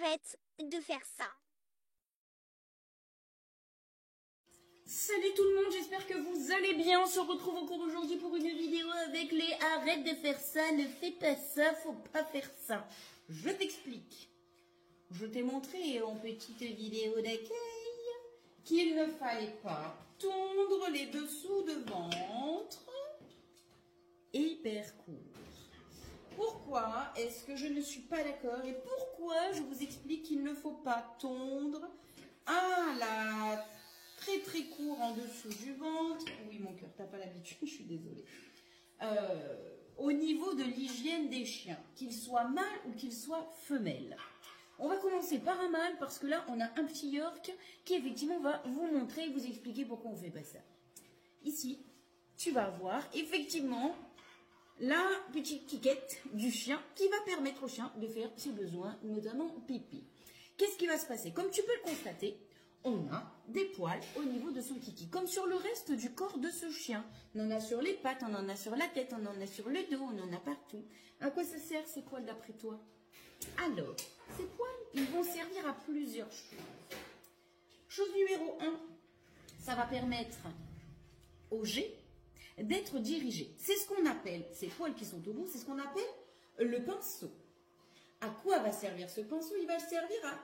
arrête de faire ça. Salut tout le monde, j'espère que vous allez bien. On se retrouve encore aujourd'hui pour une vidéo avec les arrête de faire ça, ne fais pas ça, faut pas faire ça. Je t'explique. Je t'ai montré en petite vidéo d'accueil qu'il ne fallait pas tondre les dessous de ventre hyper courts. Pourquoi est-ce que je ne suis pas d'accord et pourquoi je vous explique qu'il ne faut pas tondre à la très court en dessous du ventre. Oui, mon cœur, t'as pas l'habitude, je suis désolée. Au niveau de l'hygiène des chiens, qu'ils soient mâles ou qu'ils soient femelles. On va commencer par un mâle parce que là, on a un petit York qui effectivement va vous montrer et vous expliquer pourquoi on fait pas ça. Ici, tu vas voir effectivement la petite quiquette du chien qui va permettre au chien de faire ses besoins, notamment pipi. Qu'est-ce qui va se passer? Comme tu peux le constater, on a des poils au niveau de son kiki, comme sur le reste du corps de ce chien. On en a sur les pattes, on en a sur la tête, on en a sur le dos, on en a partout. À quoi ça sert ces poils d'après toi? Alors, ces poils, ils vont servir à plusieurs choses. Chose numéro 1, ça va permettre au jet d'être dirigé. C'est ce qu'on appelle, ces poils qui sont au bout, c'est ce qu'on appelle le pinceau. À quoi va servir ce pinceau? Il va servir à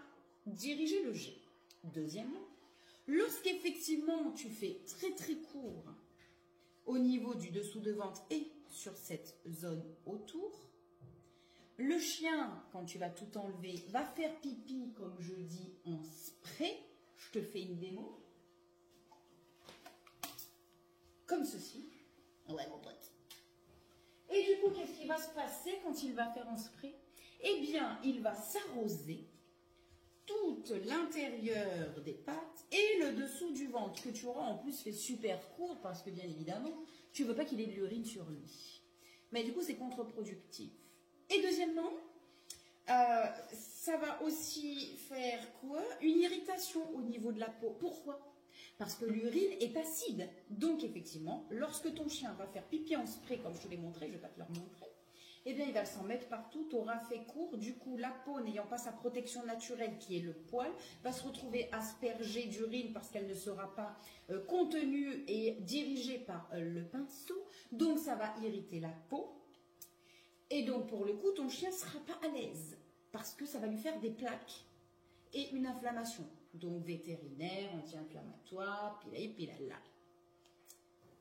diriger le jet. Deuxièmement, lorsqu'effectivement tu fais très court au niveau du dessous de ventre et sur cette zone autour, le chien, quand tu vas tout enlever, va faire pipi, comme je dis, en spray. Je te fais une démo. Comme ceci. Ouais, mon pote. Et du coup, qu'est-ce qui va se passer quand il va faire en spray? Eh bien, il va s'arroser tout l'intérieur des pattes et le dessous du ventre que tu auras en plus fait super court parce que bien évidemment, tu ne veux pas qu'il ait de l'urine sur lui. Mais du coup, c'est contre-productif. Et deuxièmement, ça va aussi faire quoi? Une irritation au niveau de la peau. Pourquoi? Parce que l'urine est acide. Donc effectivement, lorsque ton chien va faire pipi en spray, comme je te l'ai montré, je ne vais pas te le remontrer, eh bien, il va s'en mettre partout, tu auras fait court. Du coup, la peau, n'ayant pas sa protection naturelle, qui est le poil, va se retrouver aspergée d'urine parce qu'elle ne sera pas contenue et dirigée par le pinceau. Donc, ça va irriter la peau. Et donc, pour le coup, ton chien ne sera pas à l'aise parce que ça va lui faire des plaques et une inflammation. Donc, vétérinaire, anti-inflammatoire, pilala.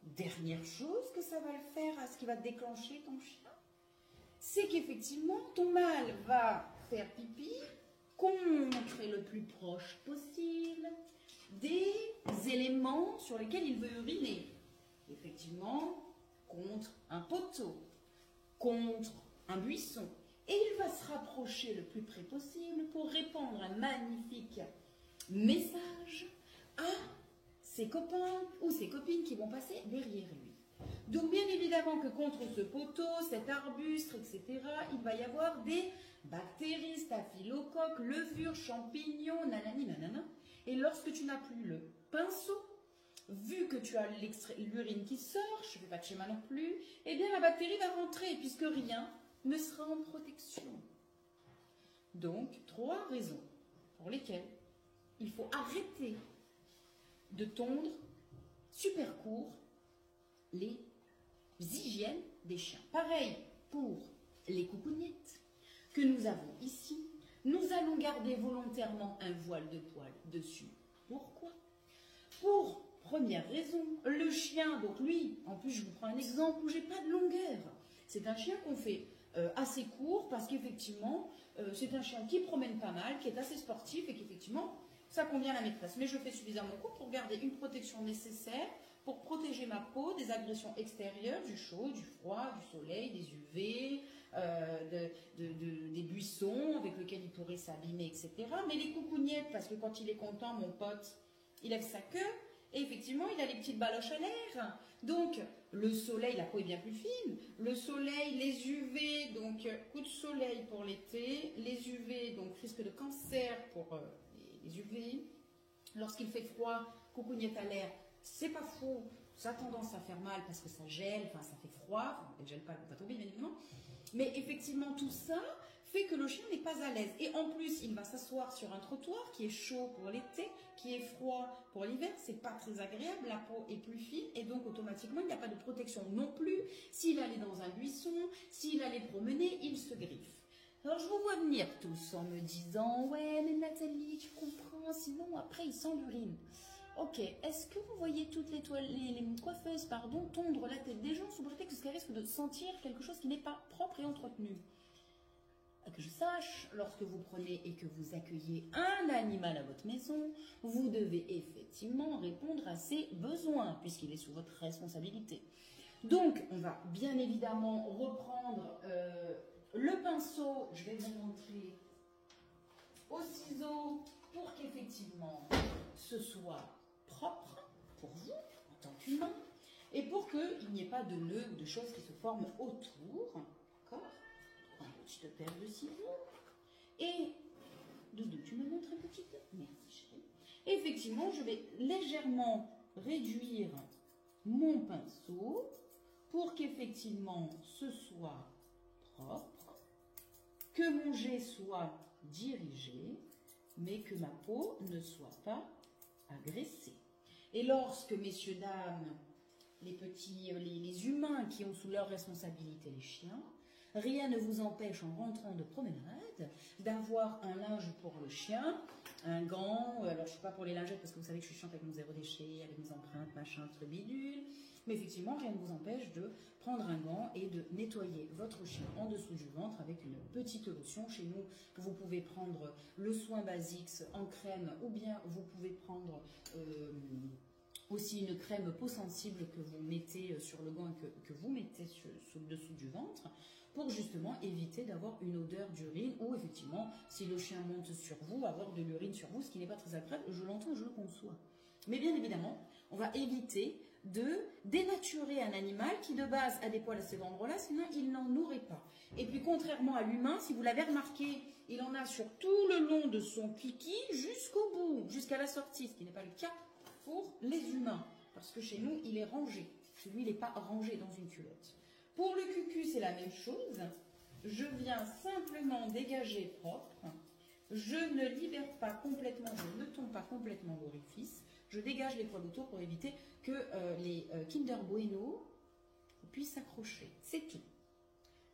Dernière chose que ça va le faire, à ce qui va déclencher ton chien, c'est qu'effectivement, ton mâle va faire pipi contre le plus proche possible des éléments sur lesquels il veut uriner. Effectivement, contre un poteau, contre un buisson. Et il va se rapprocher le plus près possible pour répandre un magnifique message à ses copains ou ses copines qui vont passer derrière lui. Donc, bien évidemment que contre ce poteau, cet arbuste, etc., il va y avoir des bactéries, staphylocoques, levures, champignons, nanani, nanana. Et lorsque tu n'as plus le pinceau, vu que tu as l'urine qui sort, je ne fais pas de schéma non plus, eh bien la bactérie va rentrer puisque rien ne sera en protection. Donc, 3 raisons pour lesquelles il faut arrêter de tondre super court les hygiènes des chiens. Pareil pour les coucougnettes que nous avons ici. Nous allons garder volontairement un voile de poil dessus. Pourquoi? Pour première raison, le chien, donc lui, en plus je vous prends un exemple où j'ai pas de longueur. C'est un chien qu'on fait assez court parce qu'effectivement, c'est un chien qui promène pas mal, qui est assez sportif et qu'effectivement, ça convient à la maîtresse. Mais je fais suffisamment court pour garder une protection nécessaire pour protéger ma peau des agressions extérieures, du chaud, du froid, du soleil, des UV, des buissons avec lesquels il pourrait s'abîmer, etc. Mais les coucougnettes, parce que quand il est content, mon pote, il lève sa queue et effectivement, il a les petites baloches à l'air. Donc, le soleil, la peau est bien plus fine. Le soleil, les UV, donc coup de soleil pour l'été. Les UV, donc risque de cancer pour les UV. Lorsqu'il fait froid, coucougnette à l'air, c'est pas faux, ça a tendance à faire mal parce que ça gèle, enfin ça fait froid, enfin, elle ne gèle pas, elle ne va pas tomber bien évidemment, mais effectivement tout ça fait que le chien n'est pas à l'aise. Et en plus, il va s'asseoir sur un trottoir qui est chaud pour l'été, qui est froid pour l'hiver. C'est pas très agréable, la peau est plus fine et donc automatiquement, il n'y a pas de protection non plus. S'il allait dans un buisson, s'il allait promener, il se griffe. Alors je vous vois venir tous en me disant « Ouais, mais Nathalie, tu comprends, sinon après il sent l'urine. » Ok, est-ce que vous voyez toutes les coiffeuses tondre la tête des gens sous prétexte qu'elles risquent de sentir quelque chose qui n'est pas propre et entretenu? Que je sache, lorsque vous prenez et que vous accueillez un animal à votre maison, vous devez effectivement répondre à ses besoins, puisqu'il est sous votre responsabilité. Donc, on va bien évidemment reprendre le pinceau, je vais vous montrer, au ciseau, pour qu'effectivement ce soit propre pour vous, en tant qu'humain, et pour qu'il n'y ait pas de nœuds ou de choses qui se forment autour, d'accord? Une petite paire de ciseaux. Et, Doudou, tu me montres un petit peu? Merci chérie. Effectivement, je vais légèrement réduire mon pinceau pour qu'effectivement ce soit propre, que mon jet soit dirigé, mais que ma peau ne soit pas agressée. Et lorsque, messieurs, dames, les humains qui ont sous leur responsabilité les chiens, rien ne vous empêche en rentrant de promenade d'avoir un linge pour le chien, un gant, alors je ne suis pas pour les lingettes parce que vous savez que je suis chiante avec mon zéro déchet, avec mes empreintes, machin, truc bidule, mais effectivement rien ne vous empêche de prendre un gant et de nettoyer votre chien en dessous du ventre avec une petite lotion. Chez nous, vous pouvez prendre le soin Basics en crème ou bien vous pouvez prendre aussi une crème peau sensible que vous mettez sur le gant et que vous mettez sous le dessous du ventre pour justement éviter d'avoir une odeur d'urine ou effectivement, si le chien monte sur vous, avoir de l'urine sur vous, ce qui n'est pas très agréable, je l'entends, je le conçois. Mais bien évidemment, on va éviter de dénaturer un animal qui de base a des poils à cet endroit-là, sinon il n'en aurait pas. Et puis contrairement à l'humain, si vous l'avez remarqué, il en a sur tout le long de son kiki jusqu'au bout, jusqu'à la sortie, ce qui n'est pas le cas pour les humains, parce que chez nous, il est rangé. Chez lui, il n'est pas rangé dans une culotte. Pour le cucu, c'est la même chose. Je viens simplement dégager propre. Je ne libère pas complètement, je ne tombe pas complètement l'orifice. Je dégage les poils autour pour éviter que les Kinder Bueno puissent s'accrocher. C'est tout.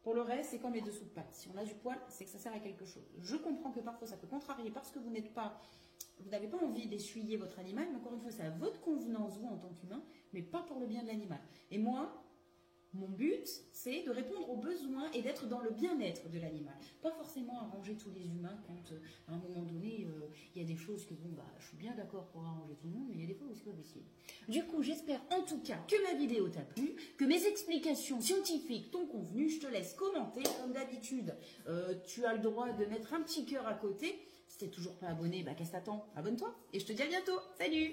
Pour le reste, c'est comme les dessous de pattes. Si on a du poil, c'est que ça sert à quelque chose. Je comprends que parfois ça peut contrarier parce que vous n'avez pas envie d'essuyer votre animal, mais encore une fois, c'est à votre convenance, vous, en tant qu'humain, mais pas pour le bien de l'animal. Et moi, mon but, c'est de répondre aux besoins et d'être dans le bien-être de l'animal. Pas forcément arranger tous les humains quand, à un moment donné, il y a des choses que, bon, bah, je suis bien d'accord pour arranger tout le monde, mais il y a des fois où c'est pas possible. Du coup, j'espère en tout cas que ma vidéo t'a plu, que mes explications scientifiques t'ont convenu. Je te laisse commenter. Comme d'habitude, tu as le droit de mettre un petit cœur à côté. Si t'es toujours pas abonné, bah, qu'est-ce que t'attends? Abonne-toi et je te dis à bientôt. Salut!